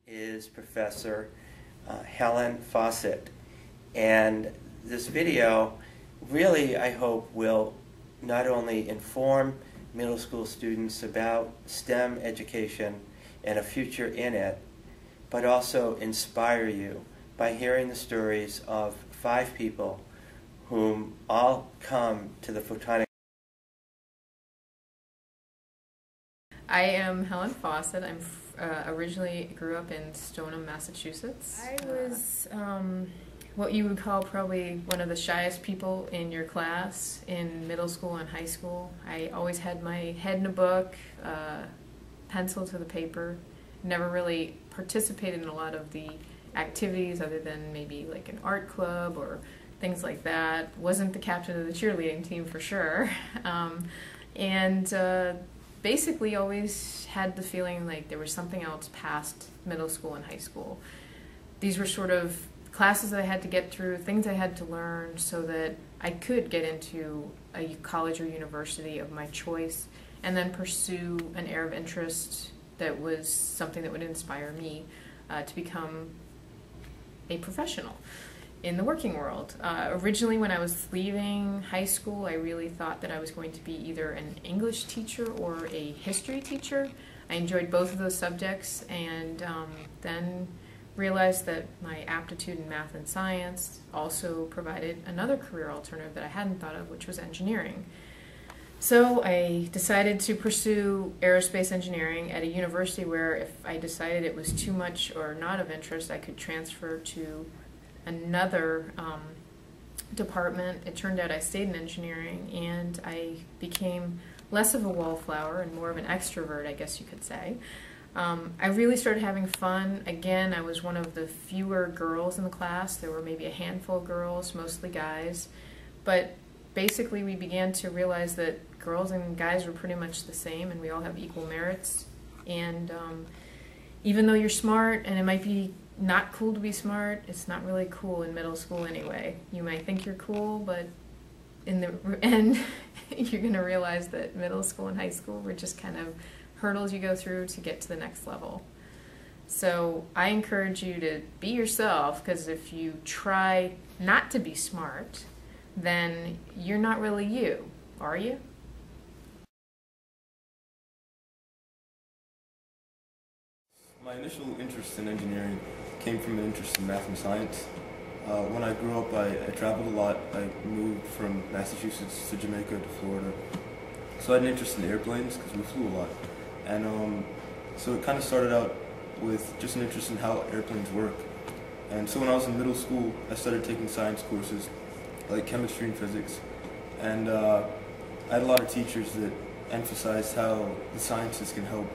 is Professor Helen Fawcett, and this video really, I hope, will not only inform middle school students about STEM education and a future in it, but also inspire you by hearing the stories of 5 people whom all come to the Photonics. I am Helen Fawcett. I'm originally grew up in Stoneham, Massachusetts. I was what you would call probably one of the shyest people in your class in middle school and high school. I always had my head in a book, pencil to the paper. Never really participated in a lot of the activities other than maybe like an art club or things like that. Wasn't the captain of the cheerleading team for sure. Basically always had the feeling like there was something else past middle school and high school. These were sort of classes that I had to get through, things I had to learn so that I could get into a college or university of my choice and then pursue an area of interest that was something that would inspire me to become a professional in the working world. Originally, when I was leaving high school, I really thought that I was going to be either an English teacher or a history teacher. I enjoyed both of those subjects, and then realized that my aptitude in math and science also provided another career alternative that I hadn't thought of, which was engineering. So I decided to pursue aerospace engineering at a university where if I decided it was too much or not of interest, I could transfer to another department. It turned out I stayed in engineering, and I became less of a wallflower and more of an extrovert, I guess you could say. I really started having fun. Again, I was one of the fewer girls in the class. There were maybe a handful of girls, mostly guys. But basically we began to realize that girls and guys were pretty much the same, and we all have equal merits. And even though you're smart, and it might be not cool to be smart, it's not really cool in middle school anyway. You might think you're cool, but in the end, you're going to realize that middle school and high school were just kind of hurdles you go through to get to the next level. So I encourage you to be yourself, because if you try not to be smart, then you're not really you, are you? My initial interest in engineering came from an interest in math and science. When I grew up, I traveled a lot. I moved from Massachusetts to Jamaica to Florida. So I had an interest in airplanes because we flew a lot. And so it kind of started out with just an interest in how airplanes work. And so when I was in middle school, I started taking science courses like chemistry and physics. And I had a lot of teachers that emphasized how the sciences can help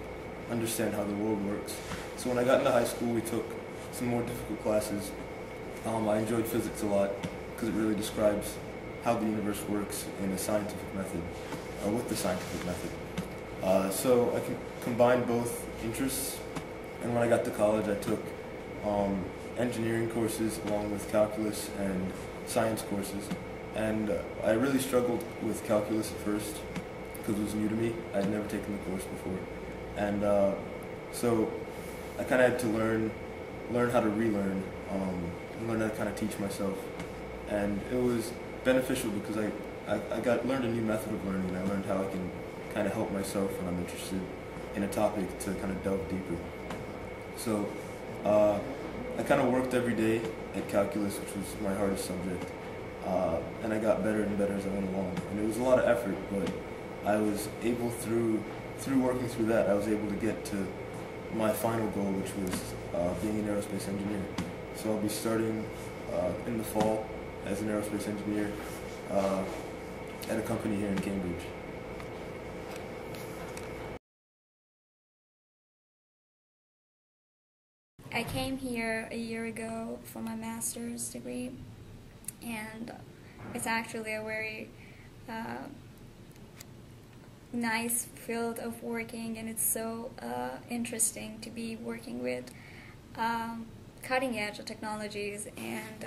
understand how the world works. So when I got into high school, we took some more difficult classes. I enjoyed physics a lot because it really describes how the universe works in a scientific method, with the scientific method. So I can combine both interests, and when I got to college, I took engineering courses along with calculus and science courses. And I really struggled with calculus at first because it was new to me. I had never taken the course before. And so I kind of had to learn how to relearn, and learn how to kind of teach myself. And it was beneficial because I learned a new method of learning, and I learned how I can kind of help myself when I'm interested in a topic to kind of delve deeper. So I kind of worked every day at calculus, which was my hardest subject, and I got better and better as I went along. And it was a lot of effort, but I was able, through working through that, I was able to get to my final goal, which was being an aerospace engineer. So I'll be starting in the fall as an aerospace engineer at a company here in Cambridge. I came here a year ago for my master's degree, and it's actually a very nice field of working, and it's so interesting to be working with cutting-edge technologies and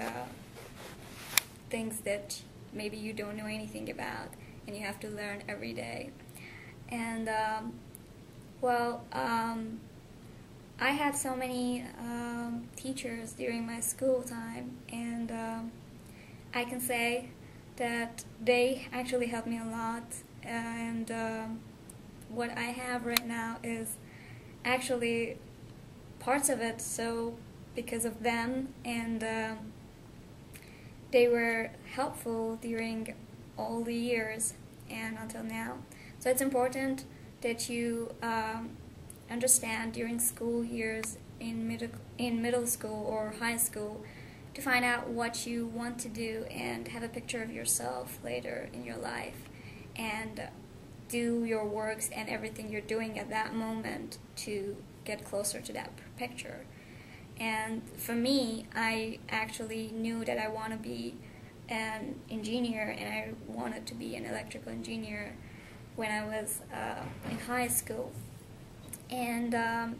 things that maybe you don't know anything about, and you have to learn every day. And I had so many teachers during my school time, and I can say that they actually helped me a lot, and what I have right now is actually parts of it so because of them, and they were helpful during all the years and until now. So it's important that you understand during school years in middle school or high school to find out what you want to do and have a picture of yourself later in your life, and do your works and everything you're doing at that moment to get closer to that picture. And for me, I actually knew that I want to be an engineer, and I wanted to be an electrical engineer when I was in high school. And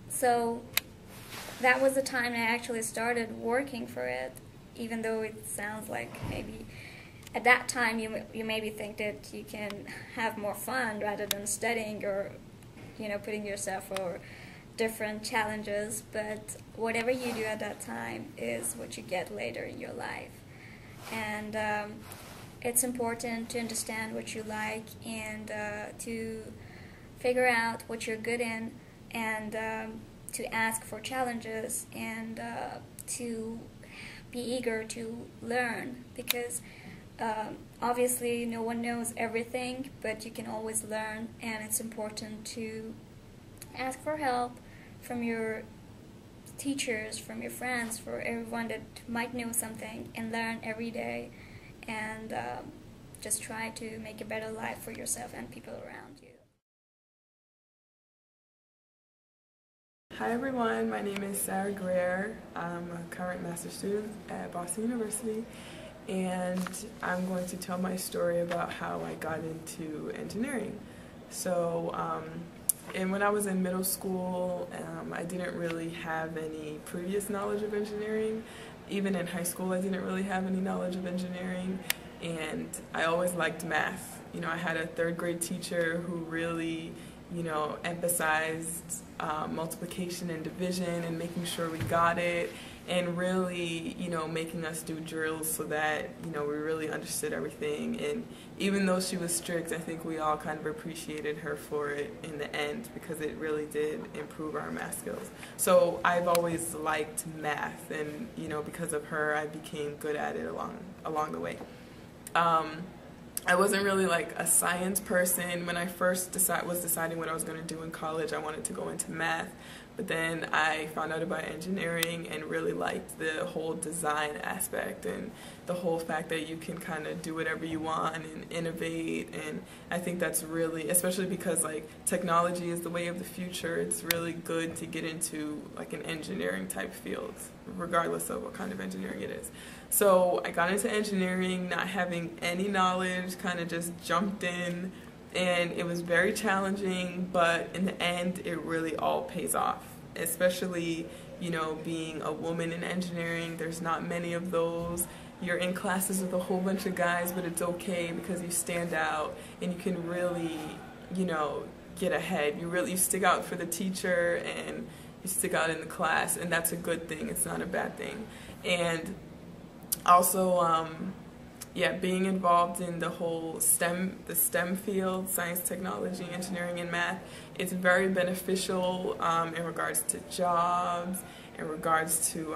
so that was the time I actually started working for it, even though it sounds like maybe at that time you maybe think that you can have more fun rather than studying or putting yourself for different challenges, but whatever you do at that time is what you get later in your life. And it's important to understand what you like and to figure out what you're good in, and to ask for challenges, and to be eager to learn, because obviously no one knows everything, but you can always learn, and it's important to ask for help from your teachers, from your friends, for everyone that might know something, and learn every day, and just try to make a better life for yourself and people around you. Hi everyone, my name is Sarah Greer. I'm a current master's student at Boston University, and I'm going to tell my story about how I got into engineering. So, and when I was in middle school, I didn't really have any previous knowledge of engineering. Even in high school, I didn't really have any knowledge of engineering, and I always liked math. I had a third grade teacher who really, emphasized multiplication and division and making sure we got it, and really, making us do drills so that, we really understood everything. And even though she was strict, I think we all kind of appreciated her for it in the end, because it really did improve our math skills. So I've always liked math, and, because of her, I became good at it along the way. I wasn't really like a science person. When I first was deciding what I was going to do in college, I wanted to go into math, but then I found out about engineering and really liked the whole design aspect and the whole fact that you can kind of do whatever you want and innovate. And I think that's really, especially because like technology is the way of the future, it's really good to get into like an engineering type field, regardless of what kind of engineering it is. So I got into engineering not having any knowledge, kind of just jumped in, and it was very challenging, but in the end it really all pays off, especially being a woman in engineering. There's not many of those. You're in classes with a whole bunch of guys, but it's okay because you stand out and you can really get ahead. You stick out for the teacher and you stick out in the class, and that's a good thing. It's not a bad thing. And also, being involved in the whole the STEM field, science, technology, engineering, and math, it's very beneficial in regards to jobs, in regards to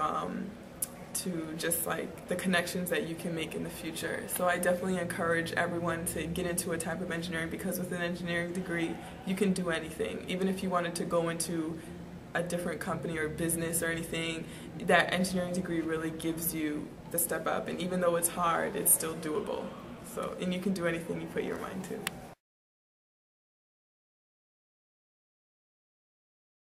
just like the connections that you can make in the future. So I definitely encourage everyone to get into a type of engineering, because with an engineering degree, you can do anything. Even if you wanted to go into a different company or business or anything, that engineering degree really gives you the step up, and even though it's hard, it's still doable. So, and you can do anything you put your mind to.